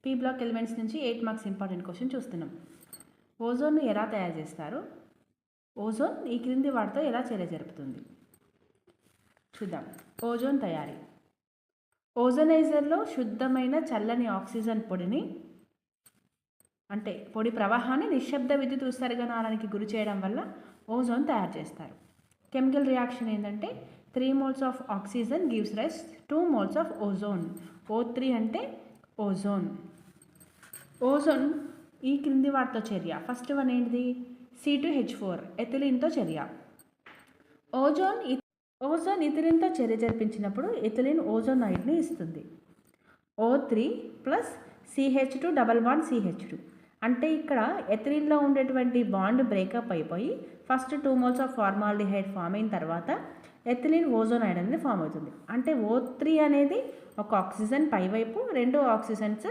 P block elements నుంచి 8 marks important question చూస్తున్నాం. ఓజోన్ను ఎలా తయారు చేస్తారు, ఓజోన్ ఈ క్రింది వాటితో ఎలా చర్య జరుపుతుంది చూద్దాం. ఓజోన్ తయారీ. ఓజోనైజర్లో శుద్ధమైన చల్లని ఆక్సిజన్ పొడిని అంటే పొడి ప్రవాహాన్ని నిశ్శబ్ద విద్యుత్ ఉత్సర్గనానికి గురి చేయడం వల్ల ఓజోన్ తయారు చేస్తారు. కెమికల్ రియాక్షన్ ఏంటంటే 3 moles of oxygen gives rise 2 moles of ozone. O3 అంటే ఓజోన్. ఓజోన్ ఈ క్రింది వాటితో చర్య. ఫస్ట్ వన్ ఏంటిది? C2H4 ఎథిలిన్తో చర్య. ఓజోన్ ఇథిలిన్తో చర్య జరిపించినప్పుడు ఎథిలిన్ ఓజోనైడ్ని ఇస్తుంది. O3 plus CH2 double bond CH2 అంటే ఇక్కడ ఎథిలిన్లో ఉండేటువంటి బాండ్ బ్రేకప్ అయిపోయి first 2 moles of formaldehyde form అయిన తర్వాత ఎథిలిన్ ఓజోనైడ్ అనేది ఫామ్ అవుతుంది. అంటే O3 అనేది ఒక ఆక్సిజన్ పైవైపు, 2 ఆక్సిజన్స్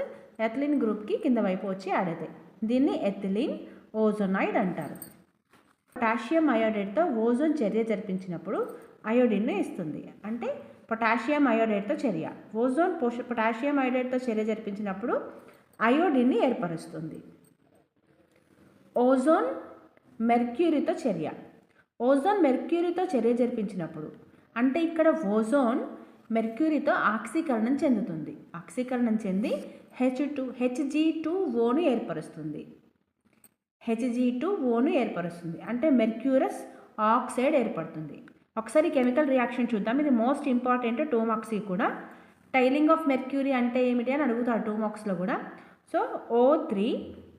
ఎథిలిన్ గ్రూప్కి కింద వైపు వచ్చి యాడ్ అవుతాయి. దీన్ని ఎథిలిన్ ఓజోనైడ్ అంటారు. పొటాషియం అయోడైడ్తో ఓజోన్ చర్య జరిపించినప్పుడు అయోడిన్ను ఇస్తుంది. అంటే పొటాషియం అయోడైడ్తో చర్య. ఓజోన్ పొటాషియం అయోడైడ్తో చర్య జరిపించినప్పుడు అయోడిన్ని ఏర్పరుస్తుంది. ఓజోన్ మెర్క్యూరీతో చర్య. ఓజోన్ మెర్క్యూరీతో చర్య జరిపించినప్పుడు అంటే ఇక్కడ ఓజోన్ మెర్క్యూరీతో ఆక్సీకరణం చెందుతుంది. ఆక్సీకరణం చెంది Hg2Oను ఏర్పరుస్తుంది. Hg2Oను ఏర్పరుస్తుంది అంటే మెర్క్యూరస్ ఆక్సైడ్ ఏర్పడుతుంది. ఒకసారి కెమికల్ రియాక్షన్ చూద్దాం. ఇది మోస్ట్ ఇంపార్టెంట్ 2 marks కూడా. టైలింగ్ ఆఫ్ మెర్క్యూరీ అంటే ఏమిటి అని అడుగుతారు 2 marksలో కూడా. So O3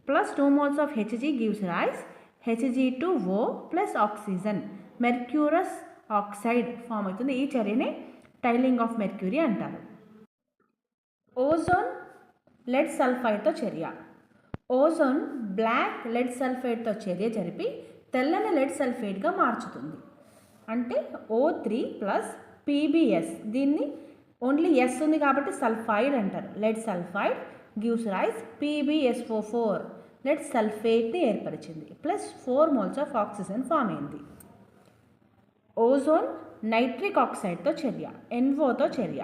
plus 2 moles of Hg gives rise Hg2O plus oxygen mercurous oxide form అవుతుంది. ఈ చర్యని టైలింగ్ ఆఫ్ మెర్క్యూరీ అంటారు. ఓజోన్ లెడ్ సల్ఫైడ్తో చర్య. ఓజోన్ బ్లాక్ లెడ్ సల్ఫైడ్తో చర్య జరిపి తెల్లని లెడ్ సల్ఫైడ్గా మార్చుతుంది. అంటే O3 ప్లస్ PbS, దీన్ని ఓన్లీ ఎస్ ఉంది కాబట్టి సల్ఫైడ్ అంటారు. Lead sulphide gives rise PbSO4 lead సల్ఫేట్ని ఏర్పరిచింది. Plus 4 moles of oxygen form అయింది. ఓజోన్ నైట్రిక్ ఆక్సైడ్తో చర్య. NOతో చర్య.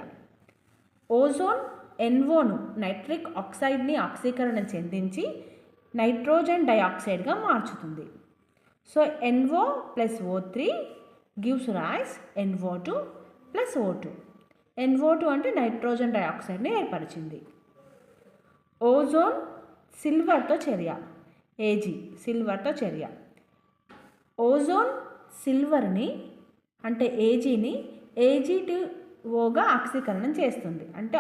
ఓజోన్ NOను నైట్రిక్ ఆక్సైడ్ని ఆక్సీకరణ చెందించి నైట్రోజన్ డైఆక్సైడ్గా మార్చుతుంది. So NO plus O3 gives rise NO2 plus O2. NO2 అంటే నైట్రోజన్ డైఆక్సైడ్ని ఏర్పరిచింది. ఓజోన్ సిల్వర్తో చర్య. Ag సిల్వర్తో చర్య. ఓజోన్ సిల్వర్ని అంటే Agని Ag2Oగా ఆక్సీకరణం చేస్తుంది. అంటే